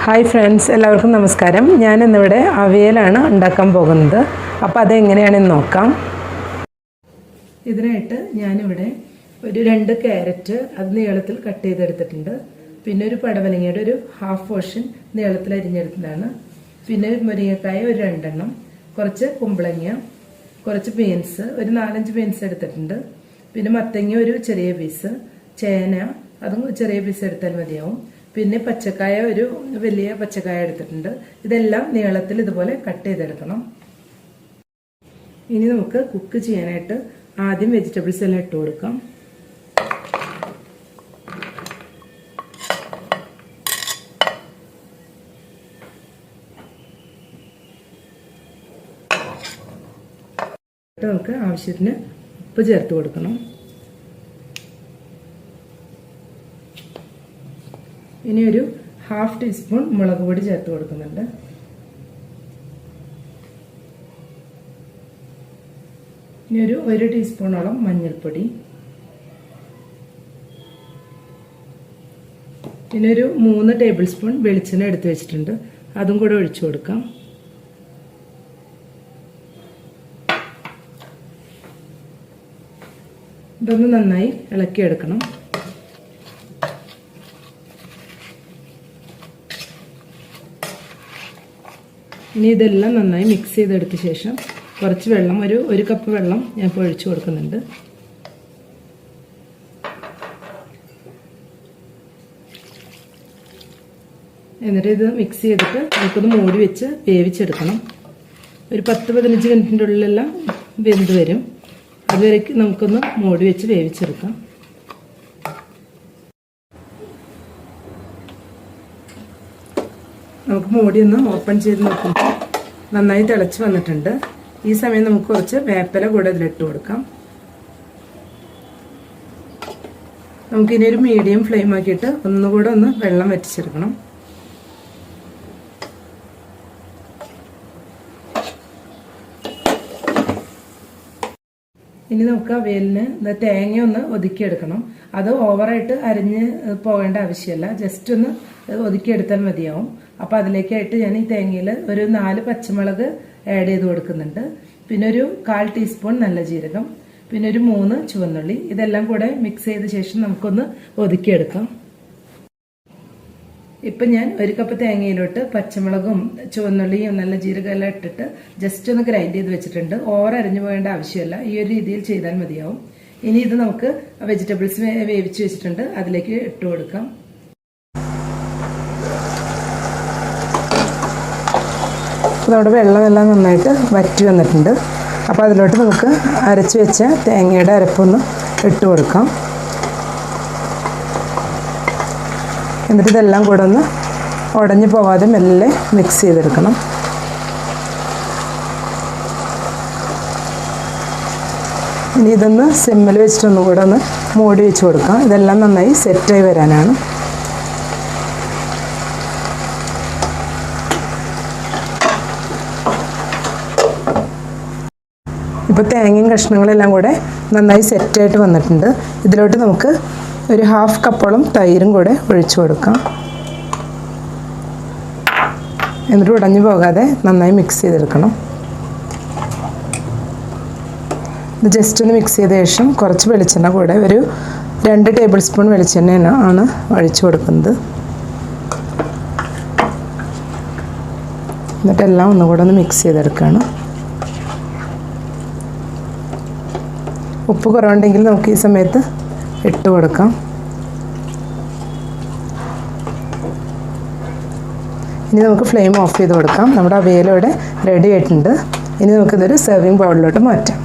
Hi friends, എല്ലാവർക്കും നമസ്കാരം. ഞാനിന്നിവിടെ അവിയലാണ് ഉണ്ടാക്കാൻ പോകുന്നത്. അപ്പോൾ അതെങ്ങനെയാണെന്ന് നോക്കാം. ഇതിനായിട്ട് ഞാനിവിടെ ഒരു 2 ക്യാരറ്റ് അത് നീളത്തിൽ കട്ട് ചെയ്തെടുത്തിട്ടുണ്ട്. പിന്നെ ഒരു പടവലങ്ങയുടെ ഒരു ഹാഫ് പോർഷൻ നീളത്തിൽ അരിഞ്ഞെടുത്തതാണ്. പിന്നെ മുരിങ്ങക്കായ ഒരു 2 എണ്ണം, കുറച്ച് കുമ്പളങ്ങ, കുറച്ച് ബീൻസ് ഒരു 4-5 ബീൻസ് എടുത്തിട്ടുണ്ട്. പിന്നെ മത്തങ്ങ ഒരു ചെറിയ പീസ്, ചേന അതും ചെറിയ പീസ് എടുത്താൽ മതിയാവും. പിന്നെ പച്ചക്കായ ഒരു വലിയ പച്ചക്കായ എടുത്തിട്ടുണ്ട്. ഇതെല്ലാം നീളത്തിൽ ഇതുപോലെ കട്ട് ചെയ്തെടുക്കണം. ഇനി നമുക്ക് കുക്ക് ചെയ്യാനായിട്ട് ആദ്യം വെജിറ്റബിൾസ് എല്ലാം ഇട്ട് കൊടുക്കാം. നമുക്ക് ആവശ്യത്തിന് ഉപ്പ് ചേർത്ത് കൊടുക്കണം. ഇനി ഒരു ഹാഫ് ടീസ്പൂൺ മുളക് പൊടി ചേർത്ത് കൊടുക്കുന്നുണ്ട്. ഇനി ഒരു 1 ടീസ്പൂണോളം മഞ്ഞൾപ്പൊടി, പിന്നെ ഒരു 3 ടേബിൾ സ്പൂൺ വെളിച്ചെണ്ണ എടുത്ത് വെച്ചിട്ടുണ്ട്, അതും കൂടെ ഒഴിച്ചു കൊടുക്കാം. ഇതൊന്ന് നന്നായി ഇളക്കിയെടുക്കണം. ഇനി ഇതെല്ലാം നന്നായി മിക്സ് ചെയ്തെടുത്ത ശേഷം കുറച്ച് വെള്ളം, ഒരു കപ്പ് വെള്ളം ഞാൻ ഇപ്പോൾ ഒഴിച്ചു കൊടുക്കുന്നുണ്ട്. എന്നിട്ട് ഇത് മിക്സ് ചെയ്തിട്ട് നമുക്കൊന്ന് മൂടി വെച്ച് വേവിച്ചെടുക്കണം. ഒരു 10-15 മിനിറ്റിൻ്റെ ഉള്ളിലെല്ലാം വെന്ത് വരും. അതുവരേക്ക് നമുക്കൊന്ന് മൂടി വെച്ച് വേവിച്ചെടുക്കാം. നമുക്ക് മൂടി ഒന്ന് ഓപ്പൺ ചെയ്ത് നോക്കുമ്പോൾ നന്നായി തിളച്ച് വന്നിട്ടുണ്ട്. ഈ സമയം നമുക്ക് കുറച്ച് വേപ്പില കൂടെ ഇതിലിട്ട് കൊടുക്കാം. നമുക്കിനി ഒരു മീഡിയം ഫ്ലെയിം ആക്കിയിട്ട് ഒന്നുകൂടെ ഒന്ന് വെള്ളം വറ്റിച്ചെടുക്കണം. ഇനി നമുക്ക് അവിയലിന് തേങ്ങ ഒന്ന് ഒതുക്കിയെടുക്കണം. അത് ഓവറായിട്ട് അരിഞ്ഞ് പോകേണ്ട ആവശ്യമില്ല, ജസ്റ്റ് ഒന്ന് ഒതുക്കിയെടുത്താൽ മതിയാവും. അപ്പോൾ അതിലേക്കായിട്ട് ഞാൻ ഈ തേങ്ങയിൽ ഒരു 4 പച്ചമുളക് ആഡ് ചെയ്ത് കൊടുക്കുന്നുണ്ട്. പിന്നെ ഒരു 1/4 ടീസ്പൂൺ നല്ല ജീരകം, പിന്നെ ഒരു 3 ചുവന്നുള്ളി. ഇതെല്ലാം കൂടെ മിക്സ് ചെയ്ത ശേഷം നമുക്കൊന്ന് ഒതുക്കിയെടുക്കാം. ഇപ്പം ഞാൻ 1 കപ്പ് തേങ്ങയിലോട്ട് പച്ചമുളകും ചുവന്നുള്ളിയും നല്ല ജീരകം എല്ലാം ഇട്ടിട്ട് ജസ്റ്റ് ഒന്ന് ഗ്രൈൻഡ് ചെയ്ത് വെച്ചിട്ടുണ്ട്. ഓവർ അരിഞ്ഞു പോകേണ്ട ആവശ്യമില്ല, ഈ ഒരു രീതിയിൽ ചെയ്താൽ മതിയാവും. ഇനി ഇത് നമുക്ക് വെജിറ്റബിൾസ് വേവിച്ച് വെച്ചിട്ടുണ്ട്, അതിലേക്ക് ഇട്ട് കൊടുക്കാം. നമ്മുടെ വെള്ളമെല്ലാം നന്നായിട്ട് വറ്റി വന്നിട്ടുണ്ട്. അപ്പോൾ അതിലോട്ട് നമുക്ക് അരച്ച് വെച്ച തേങ്ങയുടെ അരപ്പൊന്ന് ഇട്ട് കൊടുക്കാം. എന്നിട്ട് ഇതെല്ലാം കൂടെ ഒന്ന് ഉടഞ്ഞു പോകാതെ മെല്ലെ മിക്സ് ചെയ്തെടുക്കണം. ഇനി ഇതൊന്ന് സിമ്മിൽ വെച്ചിട്ടൊന്നും കൂടെ ഒന്ന് മൂടി വെച്ച് കൊടുക്കാം. ഇതെല്ലാം നന്നായി സെറ്റായി വരാനാണ്. ഇപ്പോൾ തേങ്ങയും കഷ്ണങ്ങളെല്ലാം കൂടെ നന്നായി സെറ്റായിട്ട് വന്നിട്ടുണ്ട്. ഇതിലോട്ട് നമുക്ക് ഒരു 1/2 കപ്പോളം തൈരും കൂടെ ഒഴിച്ചു കൊടുക്കാം. എന്നിട്ട് ഉടഞ്ഞു പോകാതെ നന്നായി മിക്സ് ചെയ്തെടുക്കണം. ഇത് ജസ്റ്റ് ഒന്ന് മിക്സ് ചെയ്ത ശേഷം കുറച്ച് വെളിച്ചെണ്ണ കൂടെ ഒരു 2 ടേബിൾ സ്പൂൺ വെളിച്ചെണ്ണ ആണ് ഒഴിച്ചു കൊടുക്കുന്നത്. എന്നിട്ടെല്ലാം ഒന്നുകൂടെ ഒന്ന് മിക്സ് ചെയ്തെടുക്കുകയാണ്. ഉപ്പ് കുറവുണ്ടെങ്കിൽ നമുക്ക് ഈ സമയത്ത് ഇട്ട് കൊടുക്കാം. ഇനി നമുക്ക് ഫ്ലെയിം ഓഫ് ചെയ്ത് കൊടുക്കാം. നമ്മുടെ അവിയലോടെ റെഡി ആയിട്ടുണ്ട്. ഇനി നമുക്കിതൊരു സെർവിങ് ബൗളിലോട്ട് മാറ്റാം.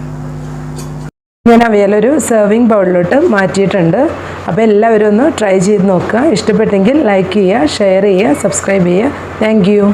ഞാൻ അവിയലൊരു സെർവിങ് ബൗളിലോട്ട് മാറ്റിയിട്ടുണ്ട്. അപ്പോൾ എല്ലാവരും ഒന്ന് ട്രൈ ചെയ്ത് നോക്കുക. ഇഷ്ടപ്പെട്ടെങ്കിൽ ലൈക്ക് ചെയ്യുക, ഷെയർ ചെയ്യുക, സബ്സ്ക്രൈബ് ചെയ്യുക. Thank you.